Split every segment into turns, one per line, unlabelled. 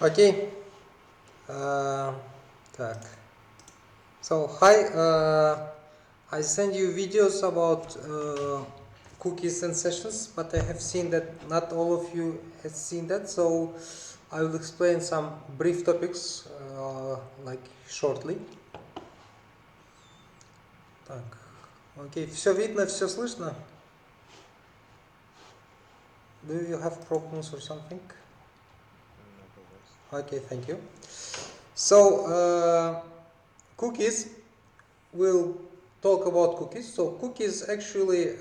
Окей. Так. So hi, I send you videos about cookies and sessions, but I have seen that not all of you have seen that, so I will explain some brief topics like shortly. Так. Окей, все видно, все слышно? Do you have problems or something? Okay, thank you. So, cookies, we'll talk about cookies. So cookies actually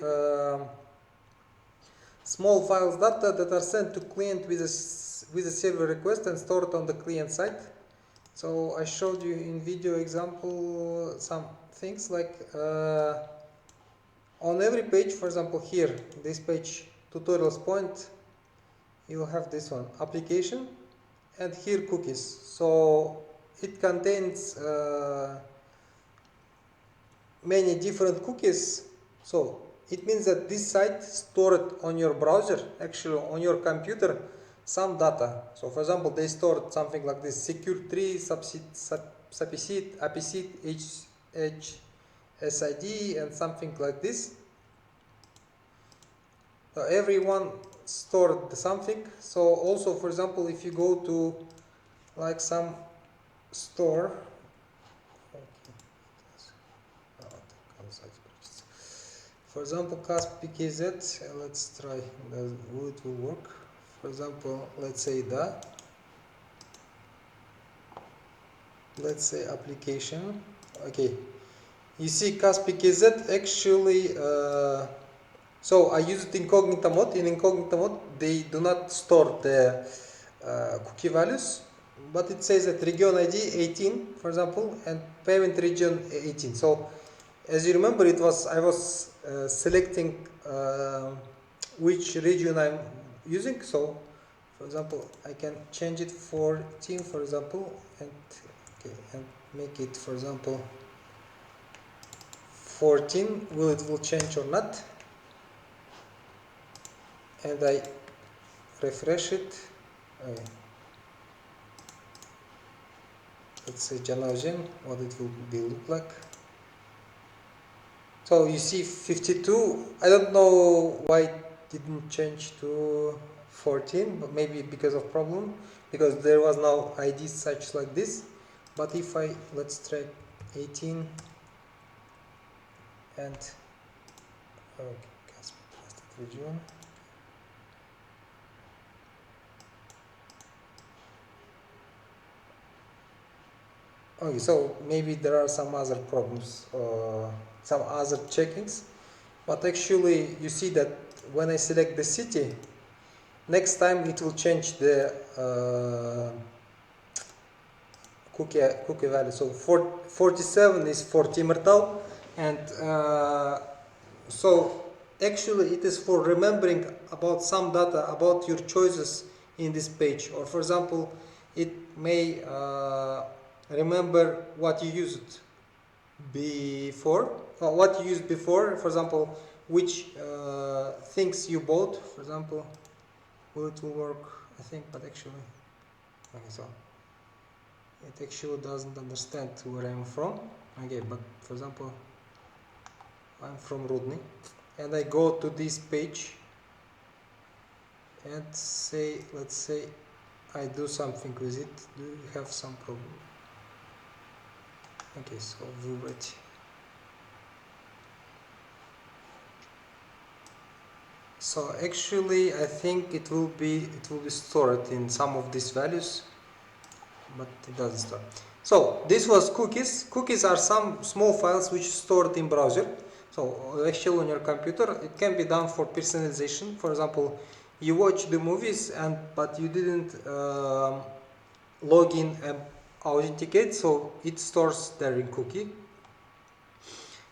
small files data that are sent to client with a server request and stored on the client side. So I showed you in video example some things like on every page, for example here, this page tutorials point, you'll have this one, application, and here cookies. So it contains many different cookies. So it means that this site stored on your browser, actually on your computer, some data. So for example, they stored something like this: secure tree, subseed, apseed, HSID, and something like this. So everyone stored something. So also, for example, if you go to like some store, for example, CASP-PKZ, let's try, will it will work. For example, let's say that, let's say application, okay. You see CASP-PKZ actually, so I use it in incognito mode. In incognito mode, they do not store the cookie values, but it says that region ID 18, for example, and payment region 18. So as you remember, I was selecting which region I'm using. So, for example, I can change it for team, for example, and make it, for example, 14. Will it change or not? And I refresh it. Let's say Janaujen, what it will be look like. So you see 52. I don't know why it didn't change to 14, but maybe because of problem, because there was no ID such like this. But if let's try 18 and region. Okay, so maybe there are some other problems, some other checkings, but actually you see that when I select the city, next time it will change the cookie value. So 47 is for Timmertal, and so actually it is for remembering about some data about your choices in this page. Or for example, it may remember what you used before, or what you used before. For example, which things you bought. For example, will it will work? I think, but actually, okay, so it actually doesn't understand where I'm from. Okay, but for example, I'm from Rudny, and I go to this page and say, let's say I do something with it. Do you have some problem? Okay, so view it. So actually I think it will be stored in some of these values, but it doesn't store. So this was cookies. Cookies are some small files which stored in browser. So actually on your computer it can be done for personalization. For example, you watch the movies but you didn't log in and authenticate, so it stores there in cookie.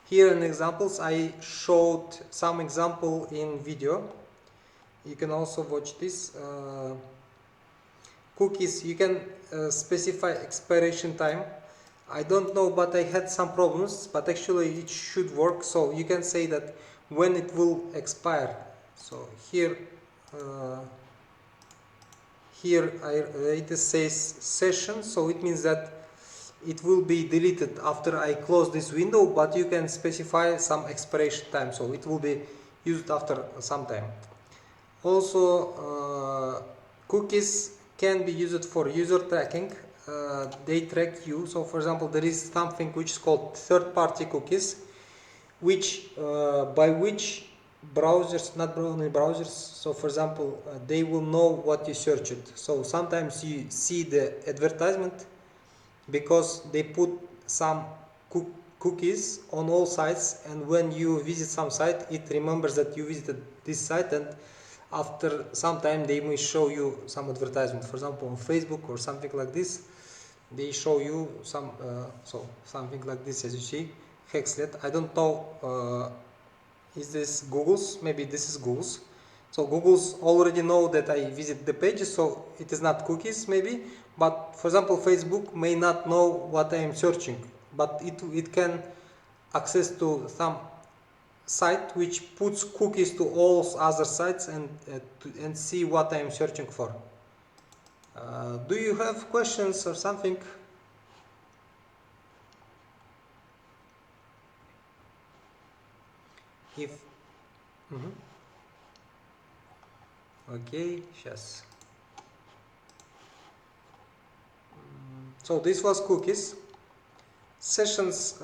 Here in examples I showed some example in video. You can also watch this. Cookies, you can specify expiration time. I don't know, but I had some problems, but actually it should work. So you can say that when it will expire. So here here it says session, so it means that it will be deleted after I close this window, but you can specify some expiration time, so it will be used after some time. Also, cookies can be used for user tracking. They track you. So for example, there is something which is called third-party cookies, which by which browsers, not only browsers, so for example, they will know what you searched. So sometimes you see the advertisement because they put some cookies on all sites, and when you visit some site, it remembers that you visited this site, and after some time they may show you some advertisement. For example, on Facebook or something like this, they show you some something like this, as you see, Hexlet. I don't know, is this Google's? Maybe this is Google's. So Google's already know that I visit the pages, so it is not cookies maybe. But for example, Facebook may not know what I am searching, but it can access to some site which puts cookies to all other sites and see what I am searching for. Do you have questions or something? If okay, yes. So this was cookies. Sessions.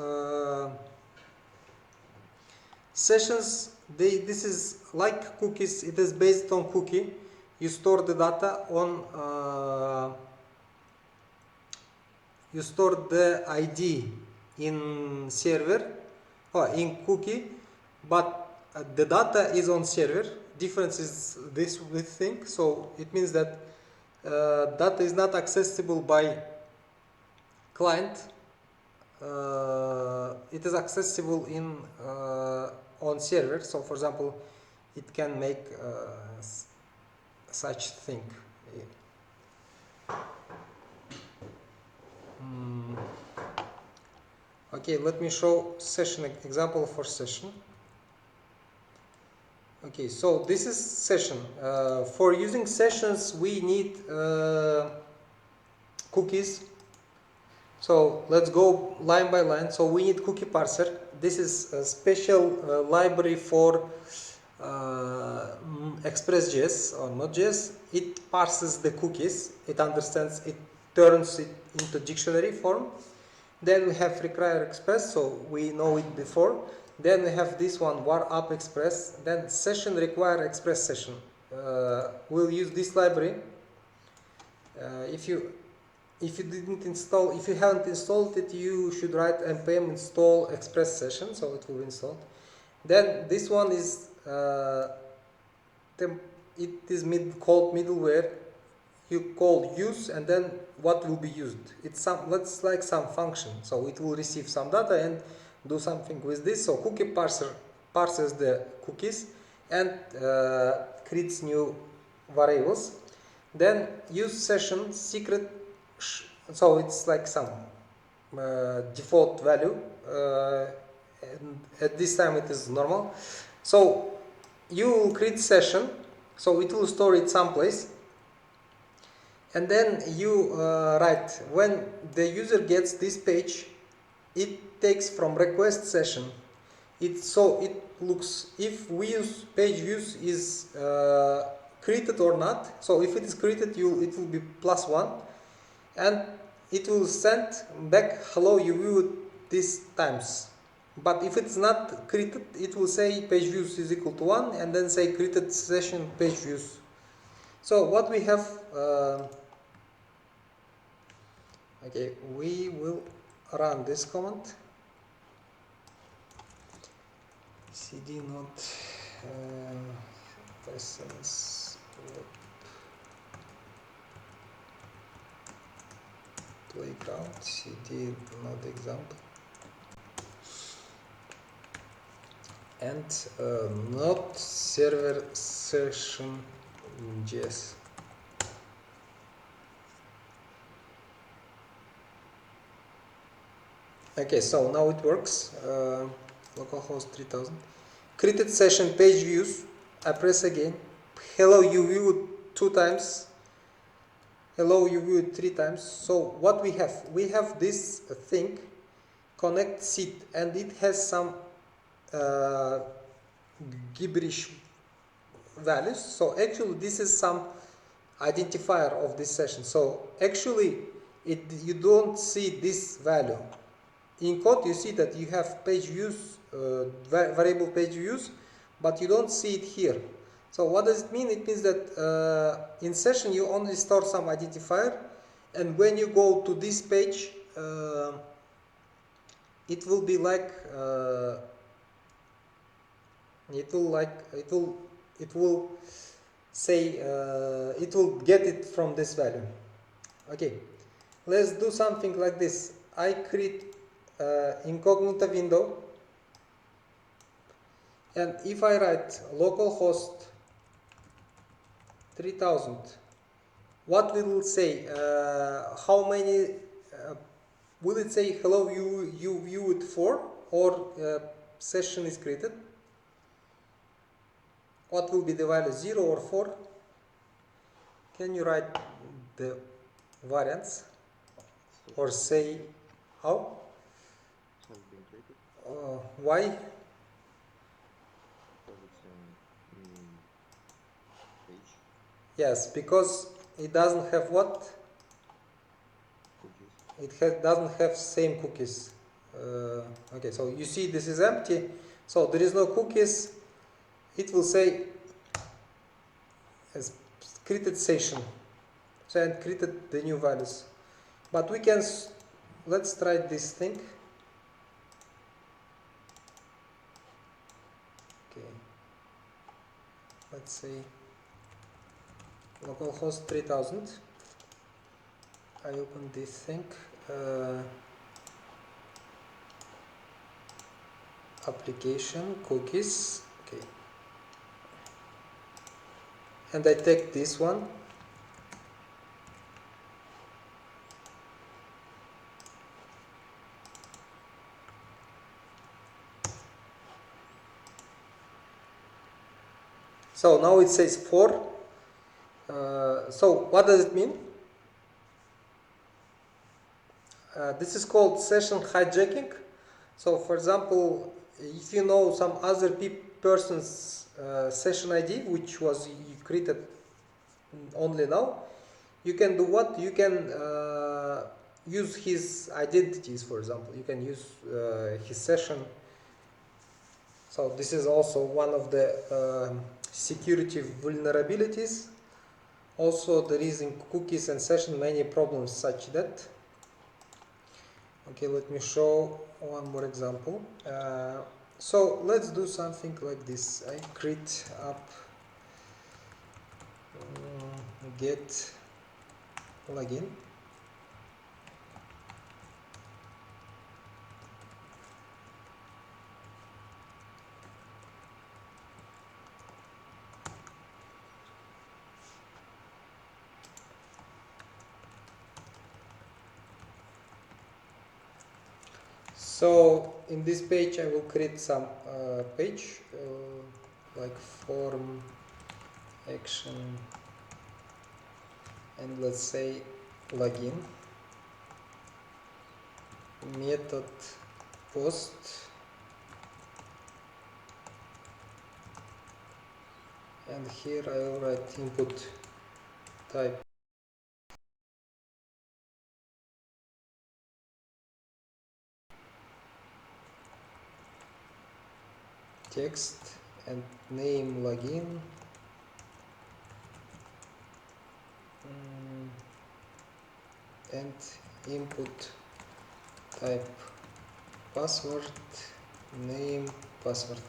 Sessions. This is like cookies. It is based on cookie. You store the data on. You store the ID in server or in cookie, but the data is on server. Difference is this thing. So it means that data is not accessible by client. It is accessible in on server. So for example, it can make such thing. Okay, let me show session example for session. Okay, so this is session. For using sessions, we need cookies. So let's go line by line. So we need cookie parser. This is a special library for Express.js or Node.js. It parses the cookies. It understands. It turns it into dictionary form. Then we have require express, so we know it before. Then we have this one, var up express. Then session require express session. We'll use this library. If you didn't install, if you haven't installed it, you should write npm install express session, so it will be installed. Then this one is it is called middleware. You call use, and then what will be used? It's let's like some function, so it will receive some data and do something with this. So cookie parser parses the cookies and creates new variables. Then use session secret, so it's like some default value, and at this time it is normal. So you will create session, so it will store it someplace. And then you write, when the user gets this page, it takes from request session. So it looks if page views is created or not. So if it is created, it will be +1, and it will send back hello, you viewed these times. But if it's not created, it will say page views is equal to 1, and then say created session page views. So what we have. Okay, we will run this command. cd node presence playground cd node example and node server session js. Okay, so now it works. Localhost 3000. Created session page views. I press again. Hello, you viewed 2 times. hello you view it 3 times. So what we have this thing connect seat, and it has some gibberish values. So actually this is some identifier of this session. So actually you don't see this value. In code you see that you have page views, variable page views, but you don't see it here. So what does it mean? It means that in session you only store some identifier, and when you go to this page it will be like it will say it will get it from this value. Okay, let's do something like this. I create incognito window, and if I write localhost 3000, what will it say? How many will it say hello you viewed 4 or session is created? What will be the value, 0 or 4? Can you write the variants or say how?
Has been created.
Why?
Because it's a new page.
Yes, because it doesn't have what?
Cookies.
It doesn't have same cookies. Okay, so you see this is empty, so there is no cookies. It will say as created session, so and created the new values. But we can let's try this thing. Okay, let's say localhost 3000. I open this thing. Application cookies. Okay, and I take this one. So now it says 4. So what does it mean? This is called session hijacking. So for example, if you know some other person's session ID, which was created only now, you can do what? You can use his identities, for example. You can use his session. So this is also one of the security vulnerabilities. Also, there is in cookies and session many problems such that. Okay, let me show one more example. So let's do something like this. I create up get login. So in this page I will create some page like form action, and let's say login method post, and here I will write input type text and name login, and input type password, name password,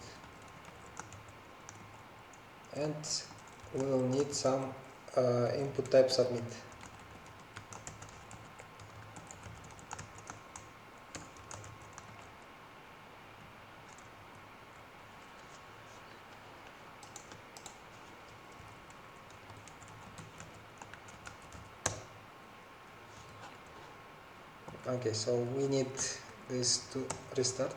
and we will need some input type submit. Okay, so we need this to restart.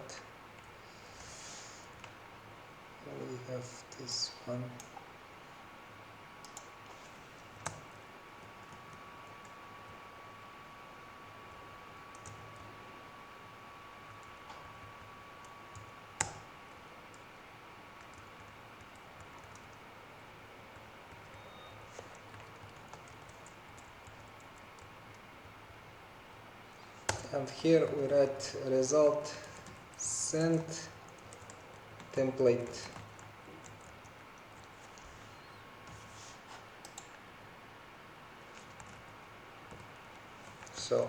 We have this one. and here we write result send template. So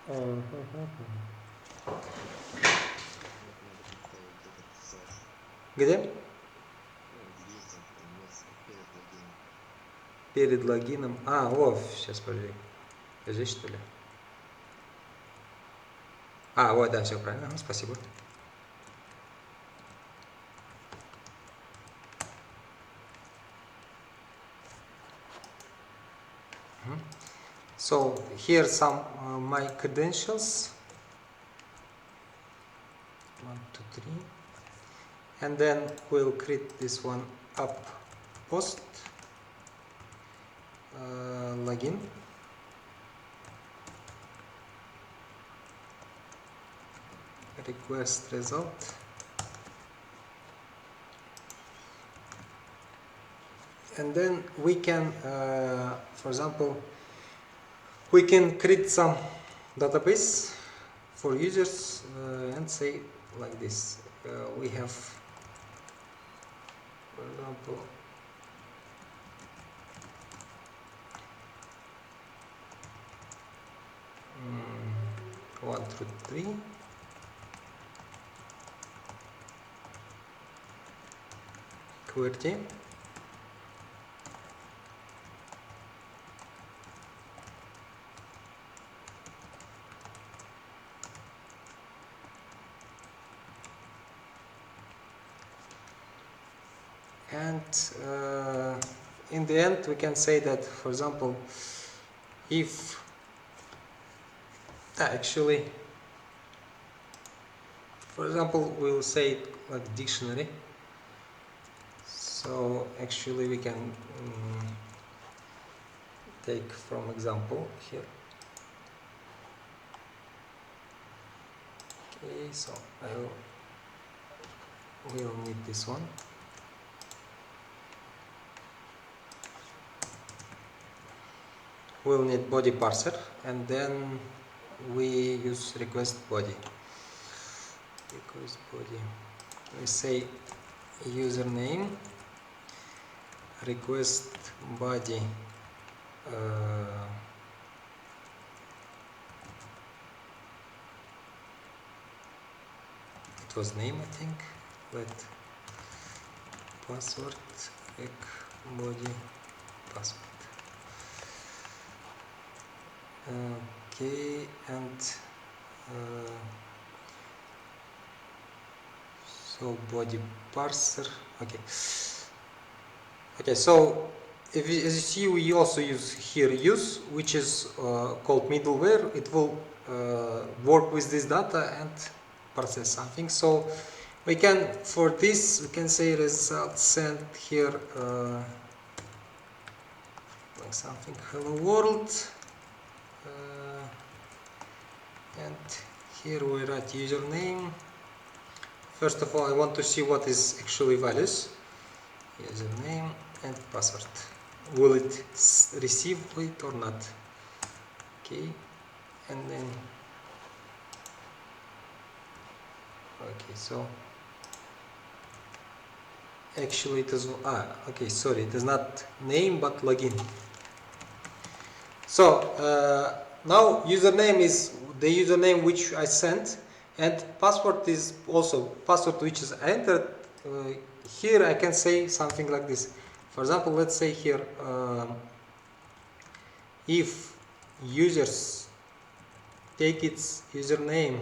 Надо поставить этот слэш.
где?
Ну, лизинг там перед логином.
Перед логином. А, о, сейчас подожди. Здесь что ли? А, вот, да, все правильно. Спасибо. So here some my credentials. 1, 2, 3. And then we'll create this one up post login. Request result. And then we can, for example, we can create some database for users and say like this. We have, for example, one, two, three. QWERTY. And in the end we can say that, for example, if actually, for example, we'll say it like dictionary. So actually we can take from example here. Okay, so we'll need this one. We'll need body parser, and then we use request body. Request body. We say username, request body. It was name, I think. Let password body password. Okay, and so body parser. Okay, so as you see, we also use here use, which is called middleware. It will work with this data and process something. So we can, for this, we can say result send here like something hello world, and here we write username. First of all, I want to see what is actually values. Username and password. Will it receive it or not? Okay, and then okay, so actually it is okay, sorry, it is not name but login. So now username is the username which I sent, and password is also password which is entered. Here I can say something like this. For example, let's say here if users take its username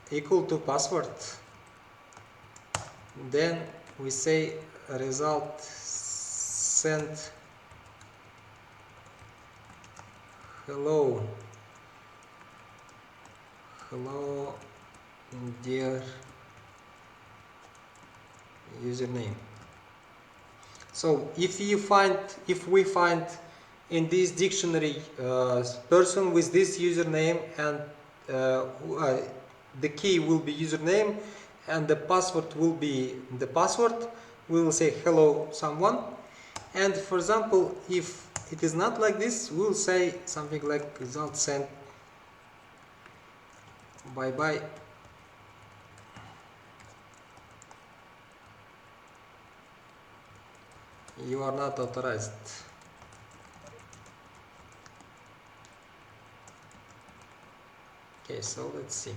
equal to password, then we say result send hello dear username. So if we find in this dictionary person with this username, and the key will be username and the password will be the password, we will say hello someone. And for example, if it is not like this, we will say something like result sent bye bye. You are not authorized. Okay, so let's see.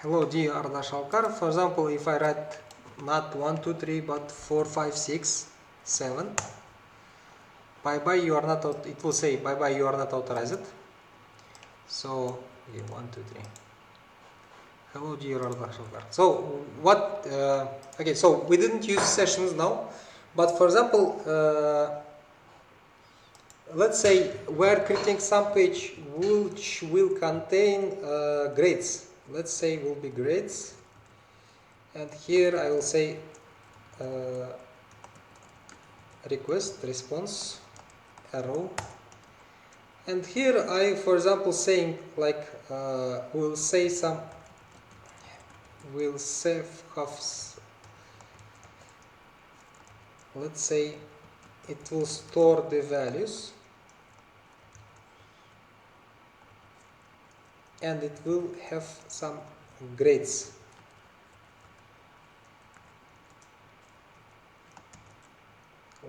Hello dear Arda Shalkar. For example, if I write not 1, 2, 3, but 4, 5, 6, 7. Bye bye, you are not, it will say bye bye, you are not authorized. So, okay, 1, 2, 3. Hello dear Arda Shalkar. So, what, okay, so we didn't use sessions now, but for example, let's say we're creating some page which will contain grades. Let's say will be grades, and here I will say request response arrow, and here I, for example, saying like will say some, will save have, let's say it will store the values and it will have some grades.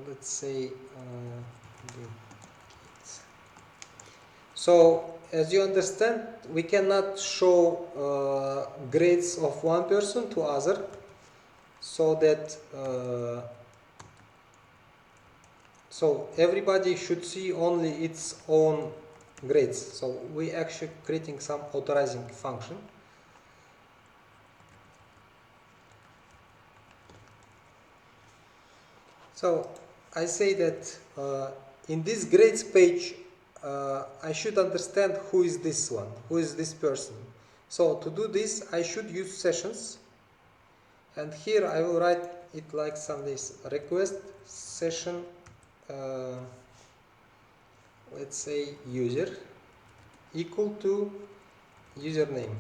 Let's say so as you understand, we cannot show grades of one person to other, so that so everybody should see only its own grades. So we actually creating some authorizing function. So I say that in this grades page I should understand who is this one, who is this person. So to do this I should use sessions, and here I will write it like some this request session let's say user equal to username.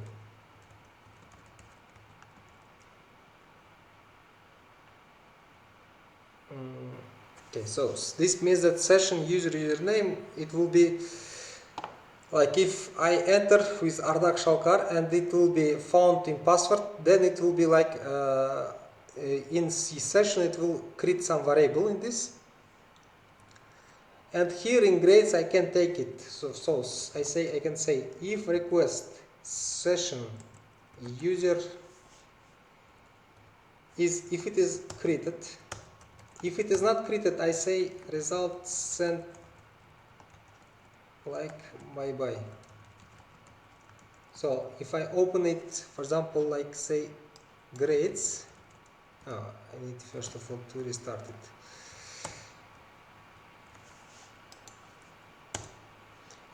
Okay, so this means that session user username, it will be like if I enter with Ardak Shalkar and it will be found in password, then it will be like in C session it will create some variable in this. And here in grades I can take it. So I can say if request session user is, if it is created. If it is not created, I say result sent like bye bye. So if I open it, for example, like say grades, I need first of all to restart it.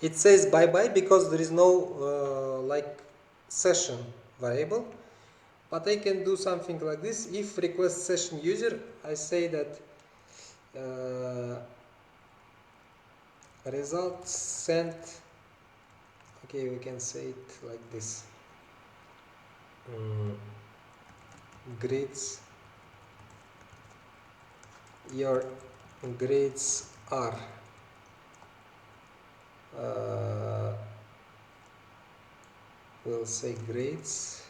It says bye bye because there is no like session variable, but I can do something like this. If request session user, I say that result sent, okay, we can say it like this, grades, your grades are we'll say grades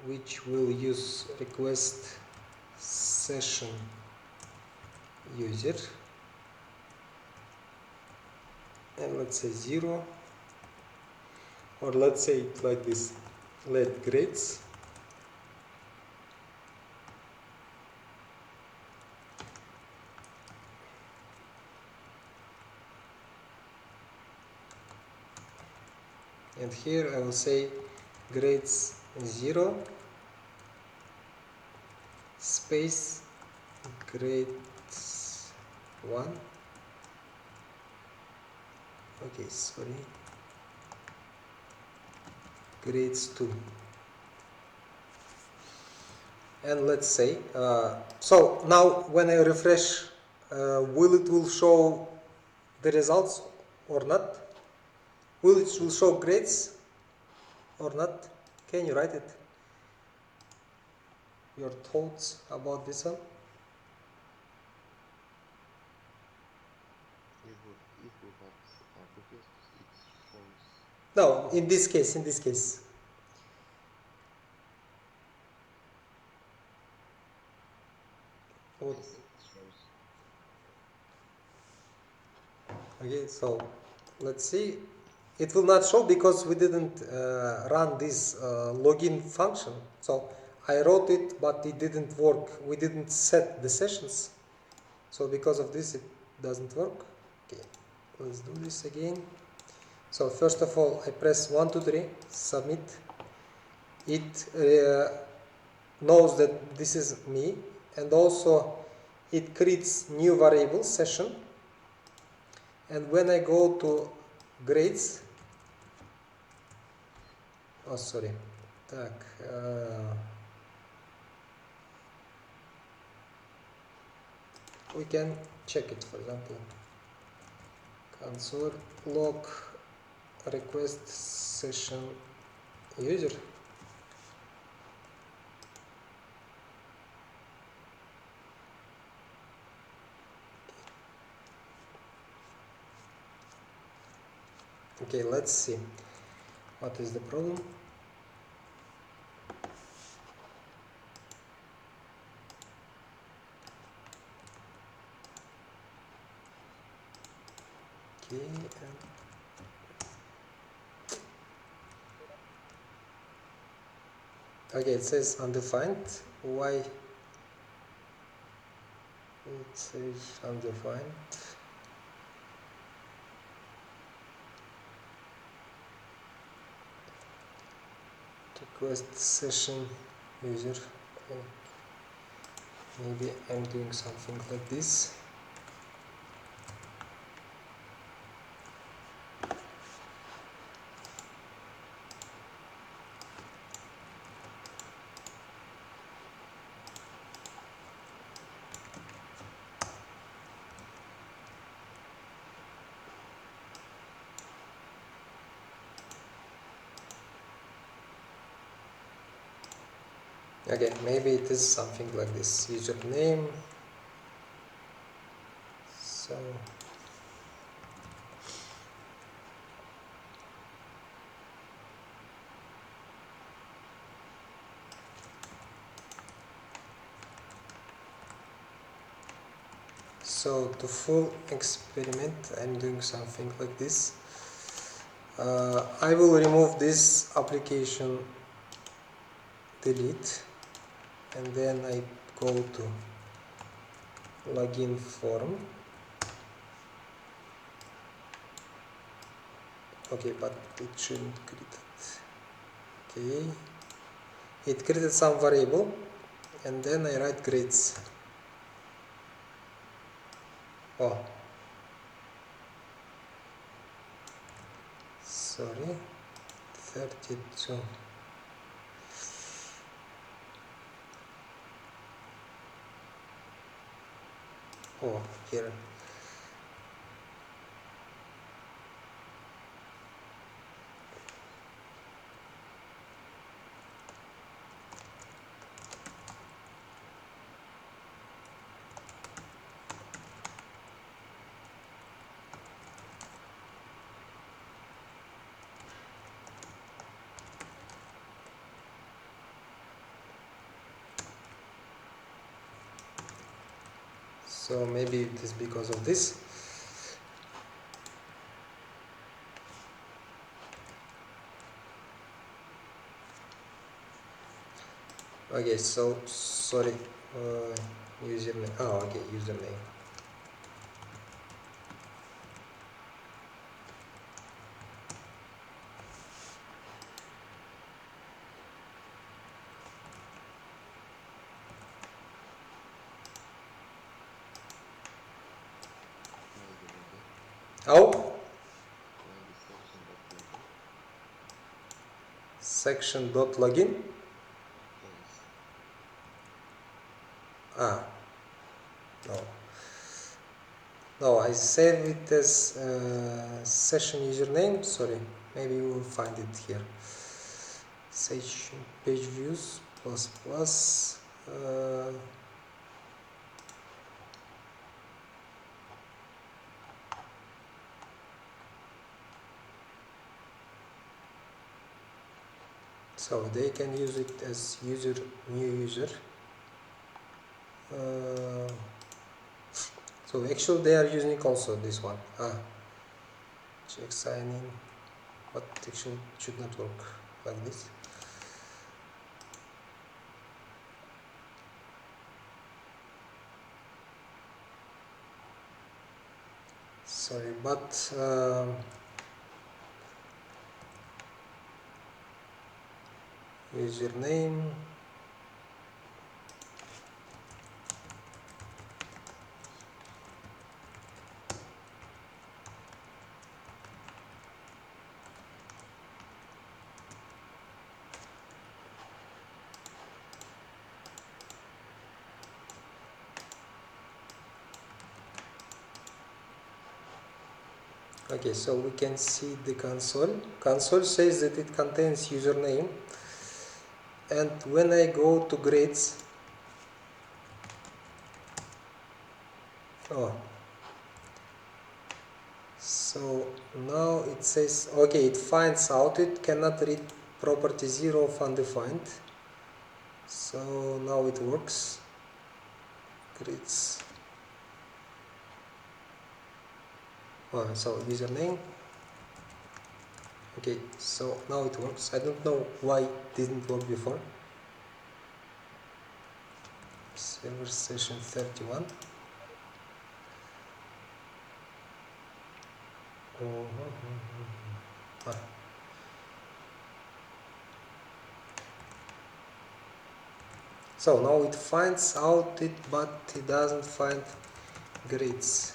which will use request session user, and let's say 0, or let's say it like this, let grades and here I will say grades 0 space grades 1, okay, sorry, grades 2, and let's say so now when I refresh will show the results or not? It will show grades or not? Can you write it? Your thoughts about this one?
If we have cookies, it shows.
No, in this case. What?
Yes, it shows.
Okay, so let's see. It will not show because we didn't run this login function. So I wrote it, but it didn't work. We didn't set the sessions. So because of this, it doesn't work. Okay, let's do this again. So first of all, I press 1, 2, 3, submit. It knows that this is me, and also it creates new variable session. And when I go to grades, oh sorry, так, we can check it, for example, console log request session user. Okay, let's see what is the problem. Okay, okay, it says undefined. Why it says undefined? Request session user. Okay. Maybe I'm doing something like this. Okay, maybe it is something like this. Username. So to full experiment, I'm doing something like this. I will remove this application delete, and then I go to login form. Okay, but it shouldn't create it. Okay, it created some variable, and then I write grades. Oh, sorry, 32. Oh, here. So maybe it is because of this. Okay, so sorry, username. Oh, okay, username. Oh, section dot login.
Yes.
Ah, no. No, I save it as session username. Sorry, maybe you will find it here. Session page views plus plus. So they can use it as user, new user. Uh, so actually they are using also this one. Check sign in, but actually it should not work like this. Sorry, but username. Okay, so we can see the console. Console says that it contains username, and when I go to grades, oh, so now it says, okay, it finds out it cannot read property 0 of undefined. So now it works. Grades. Oh, so username. Okay, so now it works. I don't know why it didn't work before. Server session 31. Ah. So now it finds out it, but it doesn't find grids.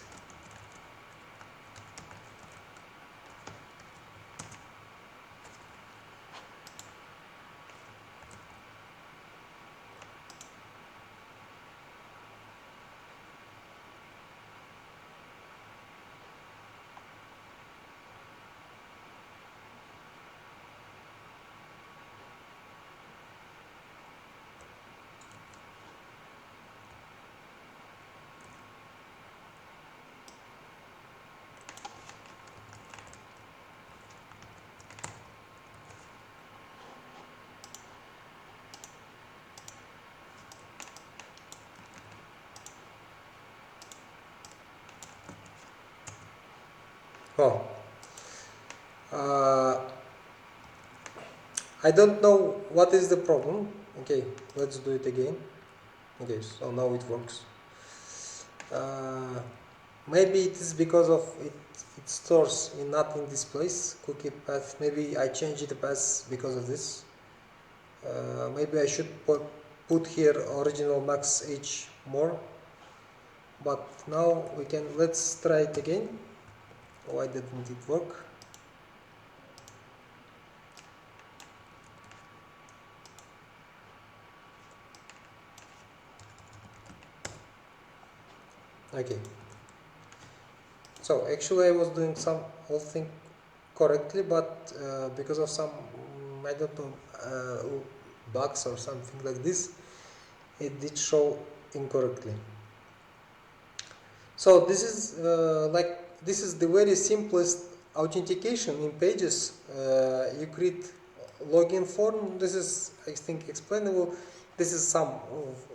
Oh, uh, I don't know what is the problem. Okay, let's do it again. Okay, so now it works. Maybe it is because of it stores in not in this place cookie path. Maybe I changed the path because of this. Maybe I should put here original max h more, but now we can, let's try it again. Why didn't it work? Okay, so actually I was doing some whole thing correctly, but because of some I don't know bugs or something like this, it did show incorrectly. So this is this is the very simplest authentication in Pages. You create login form. This is, I think, explainable. This is some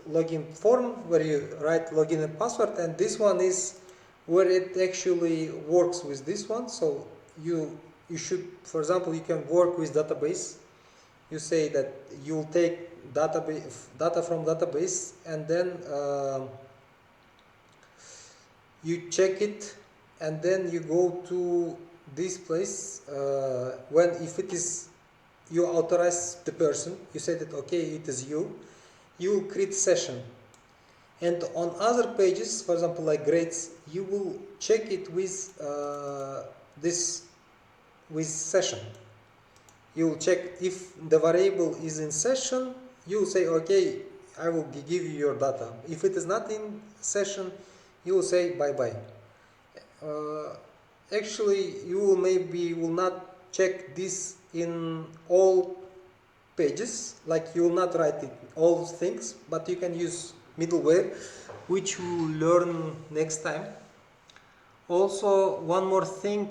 login form where you write login and password, and this one is where it actually works with this one. So you should, for example, you can work with database. You say that you'll take data from database, and then you check it, and then you go to this place when, if it is, you authorize the person, you say that okay, it is you create session, and on other pages, for example like grades, you will check it with this with session. You will check if the variable is in session. You will say okay, I will give you your data. If it is not in session, you will say bye bye. actually you will maybe will not check this in all pages, like you will not write it all things, but you can use middleware, which we will learn next time. Also, one more thing,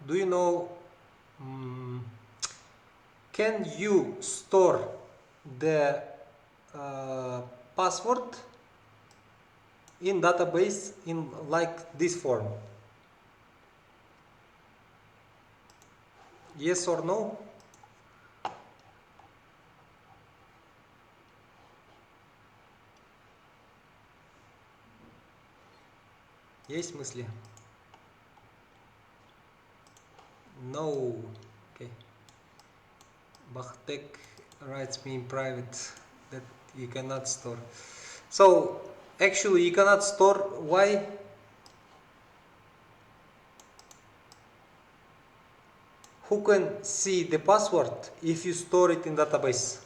do you know, can you store the password in database in like this form? Yes or no? Есть мысли? No. Okay. Bachtek writes me in private that you cannot store. So actually you cannot store. Why? Who can see the password if you store it in database?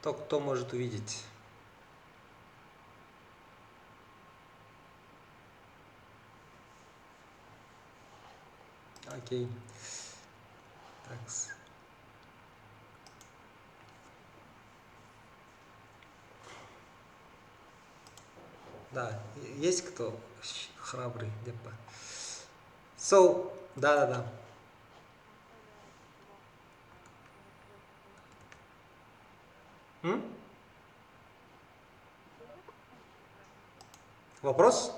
Кто может увидеть? Окей. Так. Да, есть кто храбрый? So, да. Вопрос?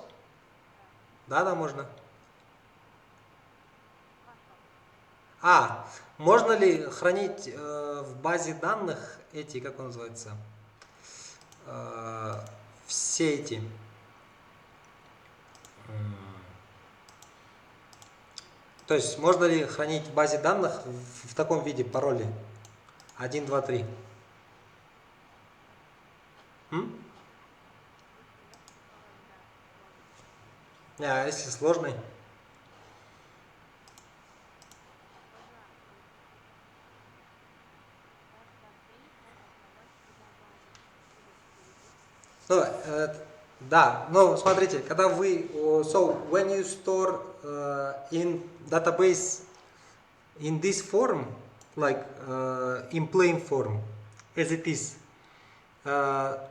Да, можно. Можно ли хранить в базе данных эти, как он называется, все эти то есть можно ли хранить в базе данных в таком виде пароли 1, 2, 3? А если сложный? Ну, да, но смотрите, когда вы, so when you store in database in this form, like in plain form, as it is,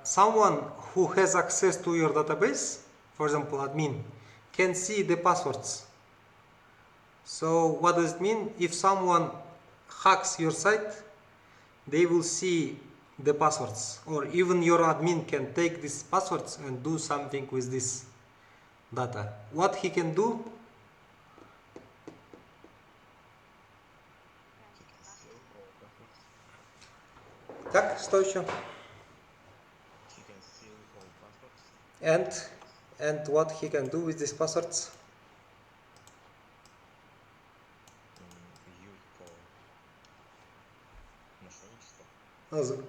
someone who has access to your database, for example, admin, can see the passwords. So what does it mean? If someone hacks your site, they will see the passwords, or even your admin can take these passwords and do something with this data. What he can do? Как? Что еще? And what he can do with these passwords?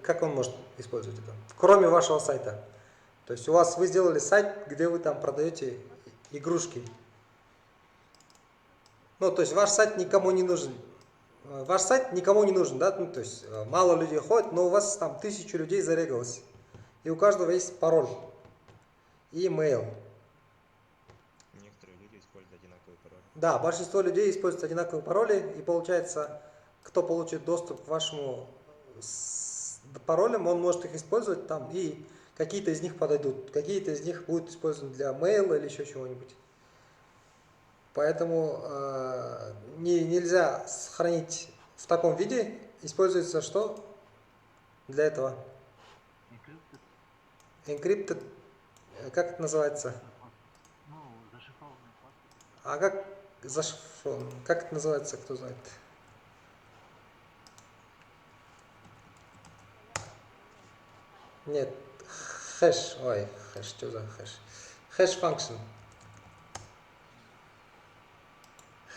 Как он может использовать это? Кроме вашего сайта. То есть вы сделали сайт, где вы там продаете игрушки. Ну, то есть ваш сайт никому не нужен. Ваш сайт никому не нужен, да? Ну, то есть мало людей ходит, но у вас там 1000 людей зарегалось. И у каждого есть пароль. И email.
Некоторые люди используют одинаковые пароли. Да,
большинство людей используют одинаковые пароли, и получается, кто получит доступ к вашему паролям, он может их использовать там, и какие-то из них подойдут, какие-то из них будут использованы для mail или еще чего-нибудь. Поэтому нельзя хранить в таком виде. Используется что для этого? Encrypted. Как это называется? А как зашифрован? Как это называется, кто знает? Нет, хэш. Ой, хэш, что за хэш? Хэш function.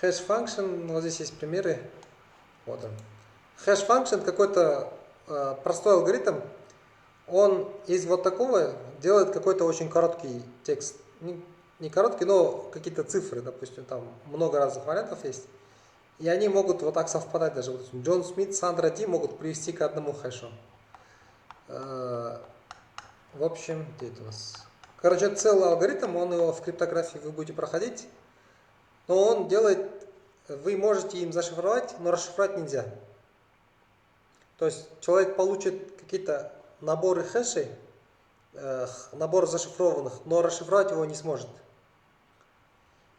Hash function, вот здесь есть примеры. Вот он. Hash function какой-то простой алгоритм. Он из вот такого делает какой-то очень короткий текст. Не короткий, но какие-то цифры, допустим, там много разных вариантов есть. И они могут вот так совпадать даже. Вот Джон Смит, Сандра Ди могут привести к одному хэшу. В общем, где это у нас? Короче, это целый алгоритм, он его в криптографии вы будете проходить, но он делает, вы можете им зашифровать, но расшифровать нельзя. То есть человек получит какие-то наборы хэшей, набор зашифрованных, но расшифровать его не сможет.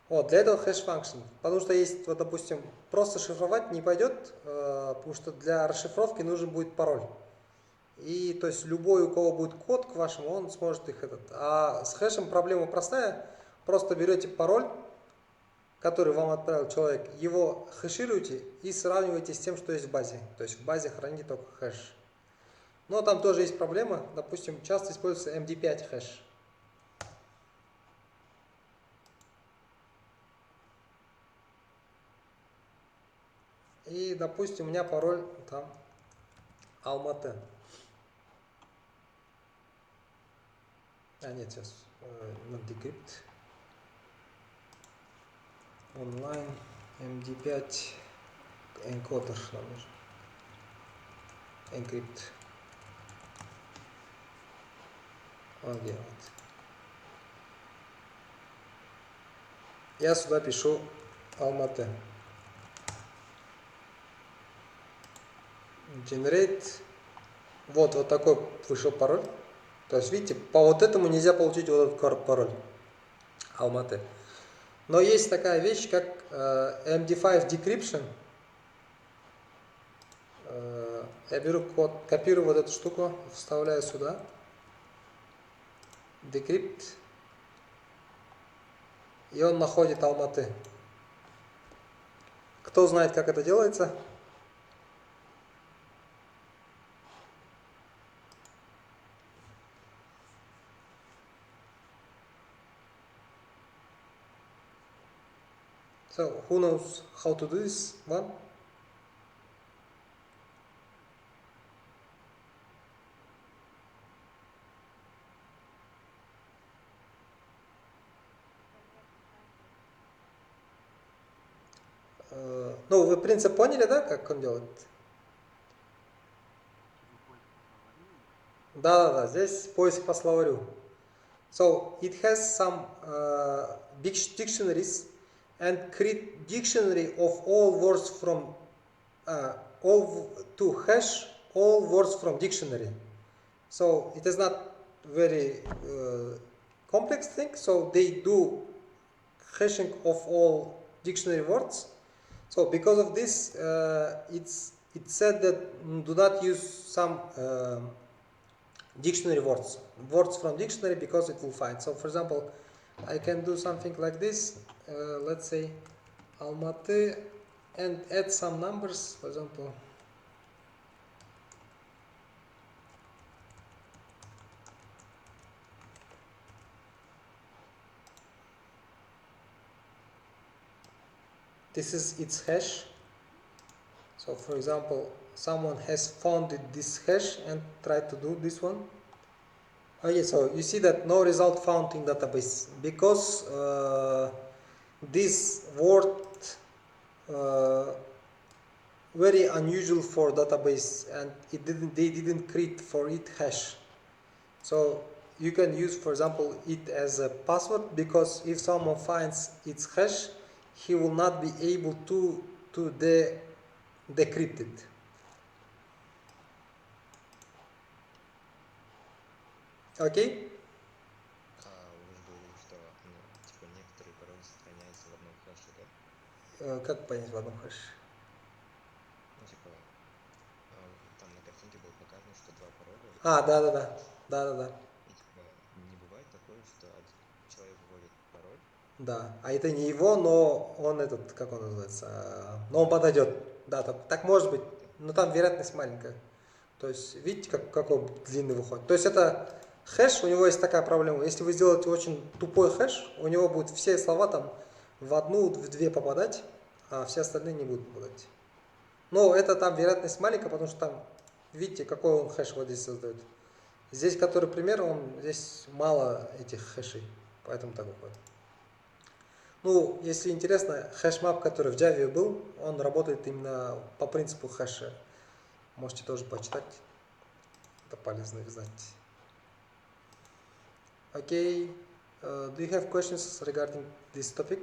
Вот, для этого хэш function. Потому что есть, вот, допустим, просто шифровать не пойдет, потому что для расшифровки нужен будет пароль. И то есть любой, у кого будет код к вашему, он сможет их этот. А с хэшем проблема простая. Просто берете пароль, который вам отправил человек, его хэшируете и сравниваете с тем, что есть в базе. То есть в базе храните только хэш. Но там тоже есть проблема. Допустим, часто используется MD5 хэш. И, допустим, у меня пароль там Алматы. Нет, сейчас not decrypt. Онлайн MD5 энкодер нам нужен. Encrypt. Вот где вот. Я сюда пишу Алматы. Generate. Вот такой вышел пароль. То есть, видите, по вот этому нельзя получить вот этот пароль Алматы. Но есть такая вещь, как MD5 decryption. Я беру код, копирую вот эту штуку, вставляю сюда. Decrypt. И он находит Алматы. Кто знает, как это делается? So, who knows how to do this one? Ну, вы принцип поняли, да, как он делает? Да, здесь поиск по словарю. So, it has some dictionaries and create dictionary of all words from all to hash all words from dictionary. So it is not very complex thing. So they do hashing of all dictionary words. So because of this, it's said that do not use some dictionary words from dictionary because it will find. So for example, I can do something like this. Let's say Almaty and add some numbers. For example. This is its hash. So for example, someone has found this hash and tried to do this one. Okay, so you see that no result found in database because this word very unusual for database and they didn't create for it hash. So you can use, for example, it as a password because if someone finds its hash, he will not be able to decrypt it. Окей?
Вы же говорили, что типа некоторые пароли сохраняются в одном хэше, да?
Как понять в одном хэше?
Ну, типа, там на картинке было показано, что два пароля.
Да.
И типа не бывает такое, что человек вводит пароль.
Да, а это не его, но он этот, как он называется, но он подойдет. Да, так может быть, но там вероятность маленькая. То есть, видите, какой длинный выходит. То есть это хэш, у него есть такая проблема. Если вы сделаете очень тупой хэш, у него будут все слова там в одну, в две попадать, а все остальные не будут попадать. Но это там вероятность маленькая, потому что там, видите, какой он хэш вот здесь создает. Здесь, который пример, здесь мало этих хэшей, поэтому так выходит. Ну, если интересно, хэшмап, который в Java был, он работает именно по принципу хэша. Можете тоже почитать. Это полезно знать. Okay, do you have questions regarding this topic?